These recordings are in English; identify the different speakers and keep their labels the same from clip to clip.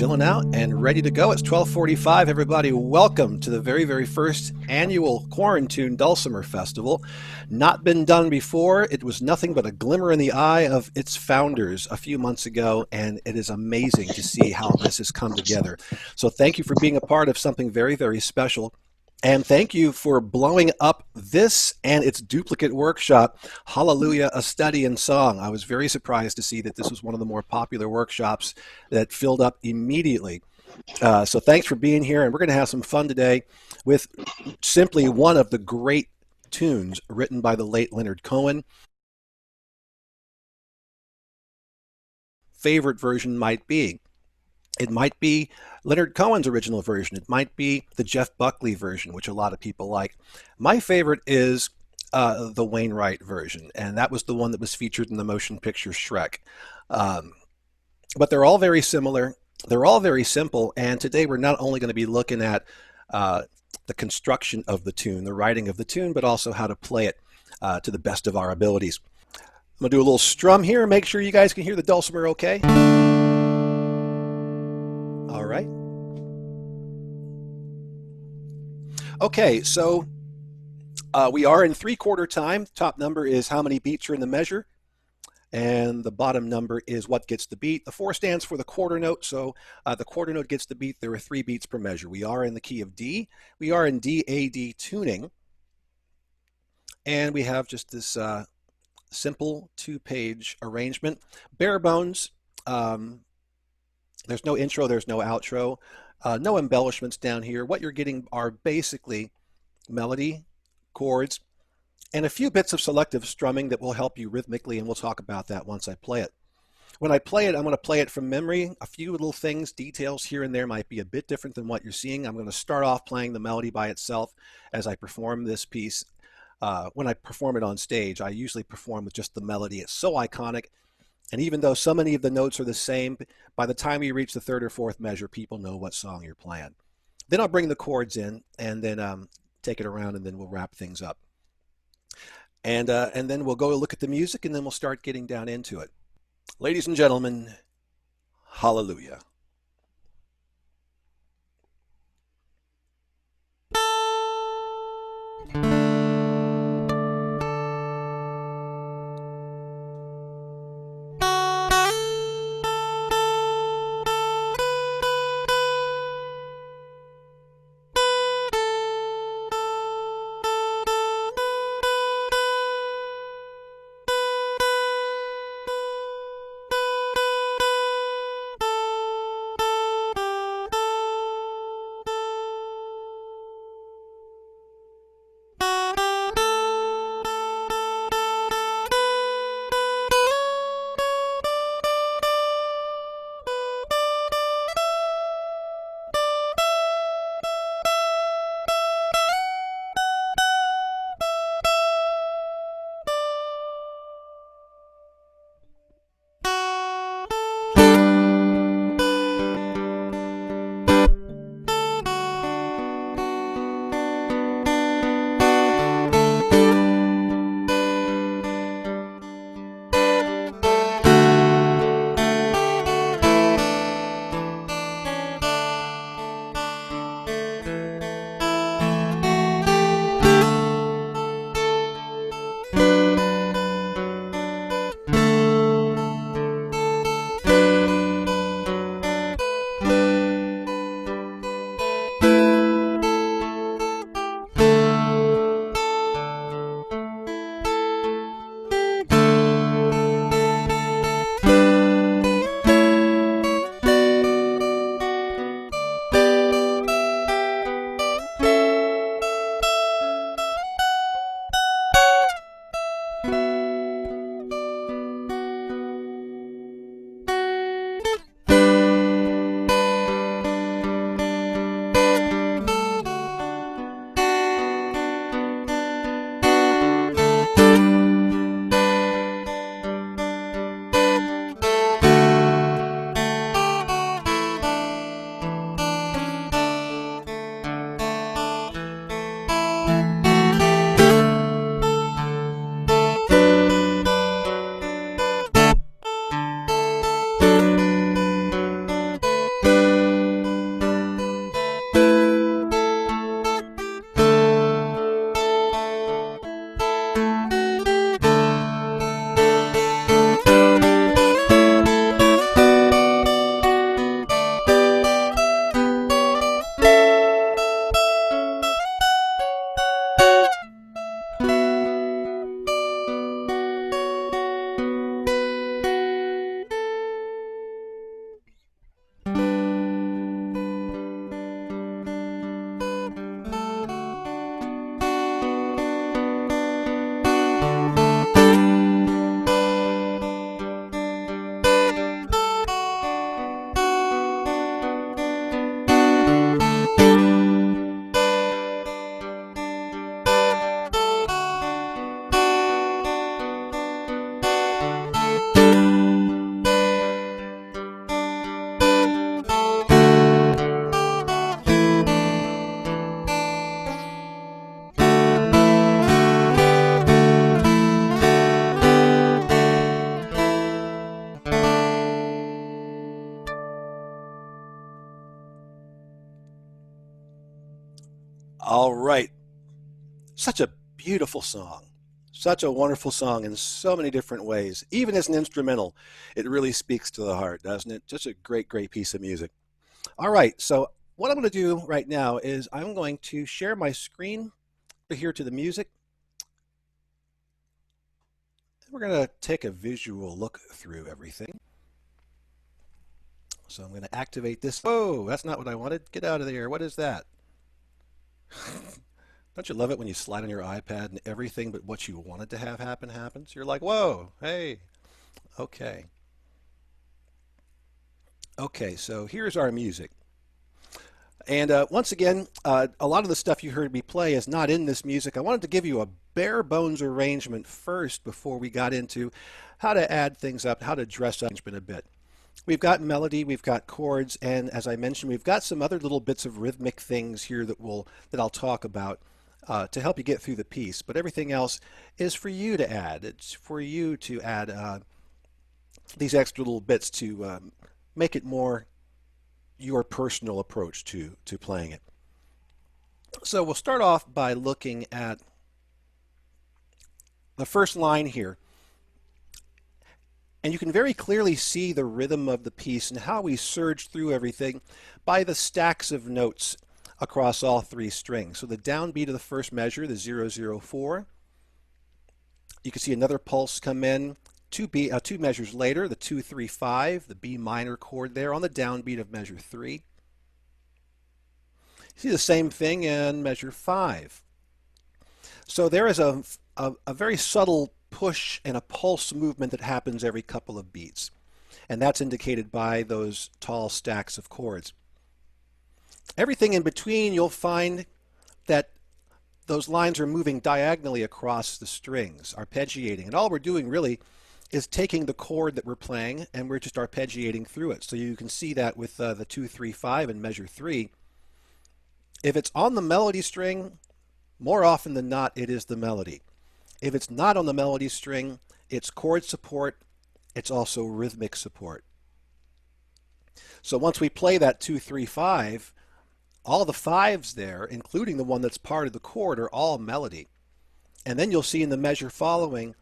Speaker 1: chilling out and ready to go. It's 12:45. Everybody, welcome to the very first annual Quarantine Dulcimer Festival. Not been done before. It was nothing but a glimmer in the eye of its founders a few months ago, and it is amazing to see how this has come together. So thank you for being a part of something very special. And thank you for blowing up this and its duplicate workshop, Hallelujah, a Study in Song. I was very surprised to see that this was one of the more popular workshops that filled up immediately. So thanks for being here, and we're going to have some fun today with simply one of the great tunes written by the late Leonard Cohen. Favorite version might be. It might be Leonard Cohen's original version. It might be the Jeff Buckley version, which a lot of people like. My favorite is the Wainwright version, and that was the one that was featured in the motion picture Shrek. But they're all very similar. They're all very simple, and today we're not only going to be looking at the construction of the tune, the writing of the tune, but also how to play it to the best of our abilities. I'm going to do a little strum here. Make sure you guys can hear the dulcimer okay. All right. Okay, so we are in 3/4 time. Top number is how many beats are in the measure, and the bottom number is what gets the beat. The 4 stands for the quarter note, so the quarter note gets the beat. There are 3 beats per measure. We are in the key of D. We are in D-A-D tuning, and we have just this simple 2-page arrangement. Bare bones. There's no intro, there's no outro, no embellishments down here. What you're getting are basically melody, chords, and a few bits of selective strumming that will help you rhythmically, and we'll talk about that once I play it. When I play it, I'm going to play it from memory. A few little things, details here and there might be a bit different than what you're seeing. I'm going to start off playing the melody by itself as I perform this piece. When I perform it on stage, I usually perform with just the melody. It's so iconic. And even though so many of the notes are the same, by the time you reach the 3rd or 4th measure, people know what song you're playing. Then I'll bring the chords in and then take it around, and then we'll wrap things up. And then we'll go look at the music, and then we'll start getting down into it. Ladies and gentlemen, hallelujah. All right. Such a beautiful song. Such a wonderful song in so many different ways. Even as an instrumental, it really speaks to the heart, doesn't it? Just a great, great piece of music. All right, so what I'm going to do right now is I'm going to share my screen here to the music. We're going to take a visual look through everything. So I'm going to activate this. Whoa, that's not what I wanted. Get out of there. What is that? Don't you love it when you slide on your iPad and everything but what you wanted to have happen happens? You're like, whoa, hey, okay. Okay, so here's our music. And once again, a lot of the stuff you heard me play is not in this music. I wanted to give you a bare bones arrangement first before we got into how to add things up, how to dress up arrangement a bit. We've got melody, we've got chords, and as I mentioned, we've got some other little bits of rhythmic things here that I'll talk about to help you get through the piece. But everything else is for you to add. It's for you to add these extra little bits to make it more your personal approach to playing it. So we'll start off by looking at the first line here. And you can very clearly see the rhythm of the piece and how we surge through everything by the stacks of notes across all three strings. So the downbeat of the first measure, the 004, you can see another pulse come in. Two measures later, the 2-3-5, the B minor chord there on the downbeat of measure 3. You see the same thing in measure 5. So there is a very subtle push and a pulse movement that happens every couple of beats. And that's indicated by those tall stacks of chords. Everything in between, you'll find that those lines are moving diagonally across the strings, arpeggiating. And all we're doing really is taking the chord that we're playing and we're just arpeggiating through it. So you can see that with the 2-3-5 in measure 3. If it's on the melody string, more often than not, it is the melody. If it's not on the melody string, it's chord support, it's also rhythmic support. So once we play that 2-3-5, all the fives there, including the one that's part of the chord, are all melody. And then you'll see in the measure following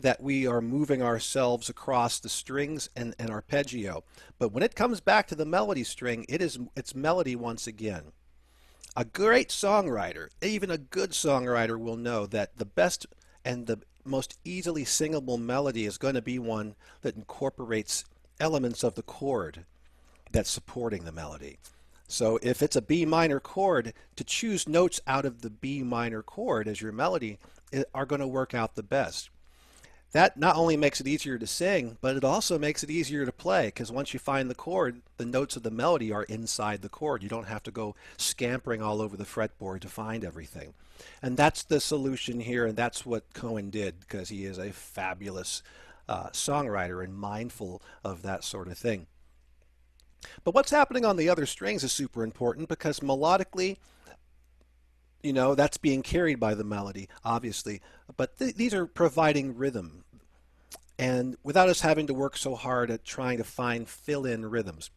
Speaker 1: that we are moving ourselves across the strings and arpeggio. But when it comes back to the melody string, it's melody once again. A great songwriter, even a good songwriter, will know that the best and the most easily singable melody is going to be one that incorporates elements of the chord that's supporting the melody. So if it's a B minor chord, to choose notes out of the B minor chord as your melody are going to work out the best. That not only makes it easier to sing, but it also makes it easier to play, because once you find the chord, the notes of the melody are inside the chord. You don't have to go scampering all over the fretboard to find everything. And that's the solution here, and that's what Cohen did, because he is a fabulous songwriter and mindful of that sort of thing. But what's happening on the other strings is super important, because melodically, you know, that's being carried by the melody, obviously. But these are providing rhythm, and without us having to work so hard at trying to find fill-in rhythms.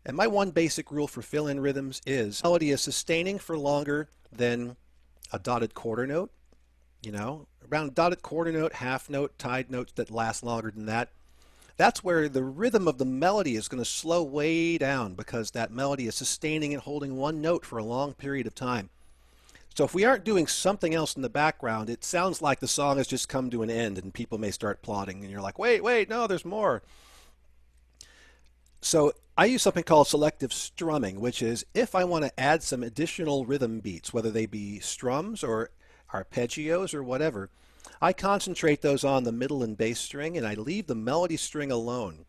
Speaker 1: And my one basic rule for fill-in rhythms is melody is sustaining for longer than a dotted quarter note. You know, around dotted quarter note, half note, tied notes that last longer than that. That's where the rhythm of the melody is going to slow way down, because that melody is sustaining and holding one note for a long period of time. So if we aren't doing something else in the background, it sounds like the song has just come to an end and people may start plotting and you're like, wait, no, there's more. So I use something called selective strumming, which is if I want to add some additional rhythm beats, whether they be strums or arpeggios or whatever, I concentrate those on the middle and bass string and I leave the melody string alone.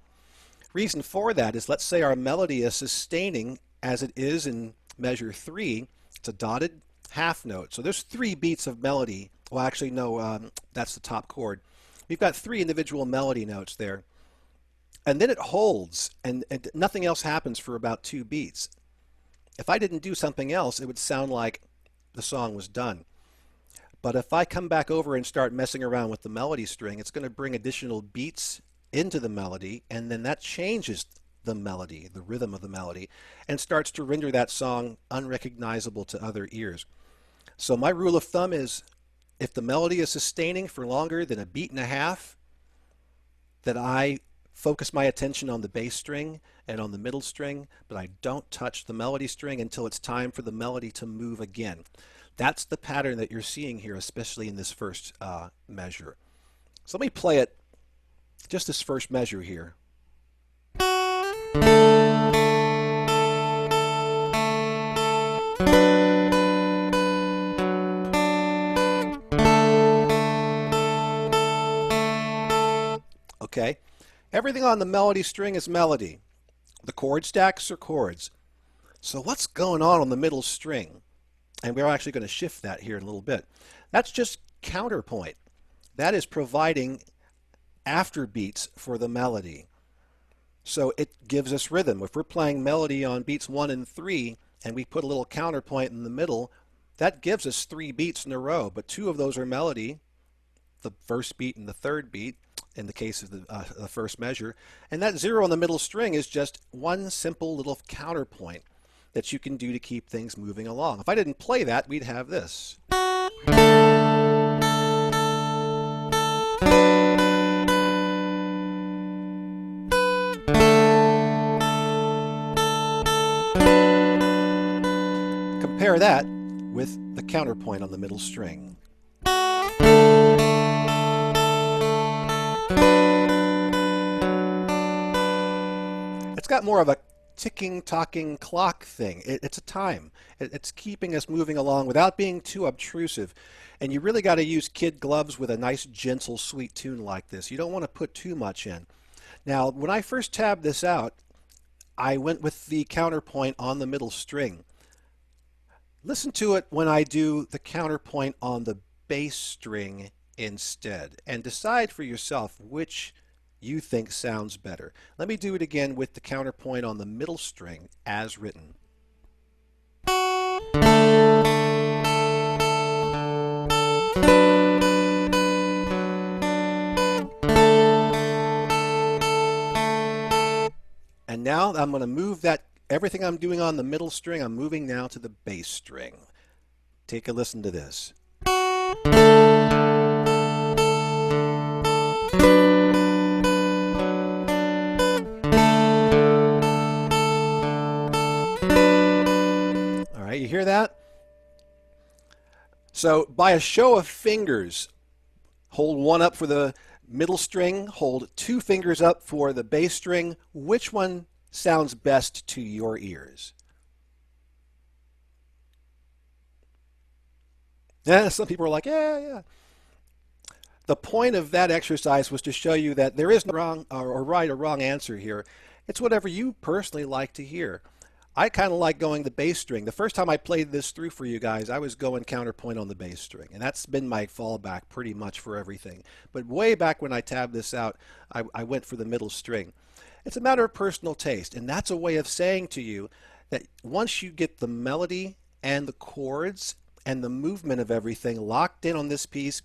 Speaker 1: Reason for that is, let's say our melody is sustaining as it is in measure 3. It's a dotted half note. So there's 3 beats of melody. Well, actually, no, that's the top chord. We've got 3 individual melody notes there. And then it holds, and nothing else happens for about 2 beats. If I didn't do something else, it would sound like the song was done. But if I come back over and start messing around with the melody string, it's going to bring additional beats into the melody, and then that changes the melody, the rhythm of the melody, and starts to render that song unrecognizable to other ears. So my rule of thumb is if the melody is sustaining for longer than a beat and a half, that I focus my attention on the bass string and on the middle string, but I don't touch the melody string until it's time for the melody to move again. That's the pattern that you're seeing here, especially in this first measure. So let me play it, just this first measure here. Okay, everything on the melody string is melody. The chord stacks are chords. So what's going on the middle string? And we're actually going to shift that here in a little bit. That's just counterpoint. That is providing afterbeats for the melody. So it gives us rhythm. If we're playing melody on beats 1 and 3 and we put a little counterpoint in the middle, that gives us 3 beats in a row, but 2 of those are melody, the first beat and the third beat in the case of the first measure, and that 0 on the middle string is just one simple little counterpoint that you can do to keep things moving along. If I didn't play that, we'd have this. Compare that with the counterpoint on the middle string. It's got more of a ticking, talking clock thing. It's a time. It's keeping us moving along without being too obtrusive. And you really got to use kid gloves with a nice, gentle, sweet tune like this. You don't want to put too much in. Now, when I first tabbed this out, I went with the counterpoint on the middle string. Listen to it when I do the counterpoint on the bass string instead, and decide for yourself which you think sounds better. Let me do it again with the counterpoint on the middle string as written. And now I'm going to move that, everything I'm doing on the middle string, I'm moving now to the bass string. Take a listen to this. You hear that? So by a show of fingers, hold one up for the middle string, hold 2 fingers up for the bass string. Which one sounds best to your ears? Yeah, some people are like, yeah. The point of that exercise was to show you that there is no wrong or right or wrong answer here. It's whatever you personally like to hear. I kind of like going the bass string. The first time I played this through for you guys, I was going counterpoint on the bass string, and that's been my fallback pretty much for everything. But way back when I tabbed this out, I went for the middle string. It's a matter of personal taste, and that's a way of saying to you that once you get the melody and the chords and the movement of everything locked in on this piece,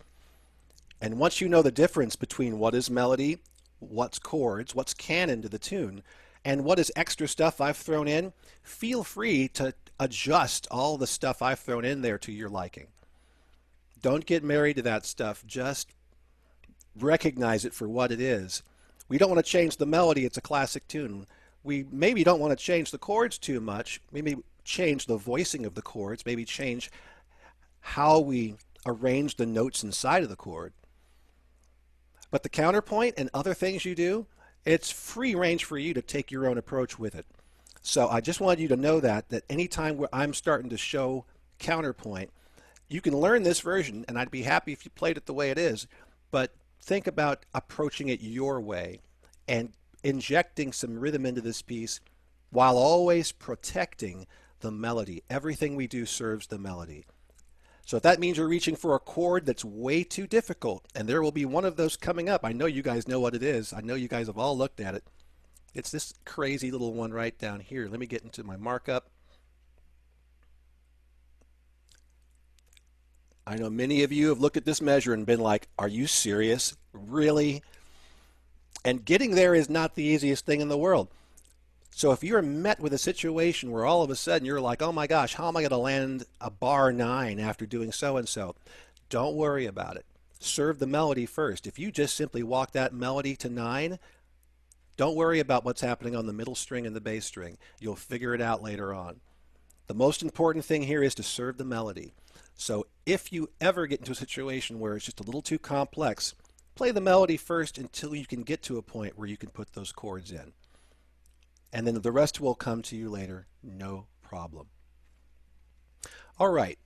Speaker 1: and once you know the difference between what is melody, what's chords, what's canon to the tune, and what is extra stuff I've thrown in, feel free to adjust all the stuff I've thrown in there to your liking. Don't get married to that stuff. Just recognize it for what it is. We don't want to change the melody. It's a classic tune. We maybe don't want to change the chords too much. Maybe change the voicing of the chords. Maybe change how we arrange the notes inside of the chord. But the counterpoint and other things you do, it's free range for you to take your own approach with it. So I just wanted you to know that anytime where I'm starting to show counterpoint, you can learn this version, and I'd be happy if you played it the way it is, but think about approaching it your way and injecting some rhythm into this piece while always protecting the melody. Everything we do serves the melody. So if that means you're reaching for a chord that's way too difficult, and there will be one of those coming up, I know you guys know what it is. I know you guys have all looked at it. It's this crazy little one right down here. Let me get into my markup. I know many of you have looked at this measure and been like, are you serious? Really? And getting there is not the easiest thing in the world. So if you're met with a situation where all of a sudden you're like, oh my gosh, how am I going to land a bar 9 after doing so and so? Don't worry about it. Serve the melody first. If you just simply walk that melody to 9, don't worry about what's happening on the middle string and the bass string. You'll figure it out later on. The most important thing here is to serve the melody. So if you ever get into a situation where it's just a little too complex, play the melody first until you can get to a point where you can put those chords in. And then the rest will come to you later, no problem. All right,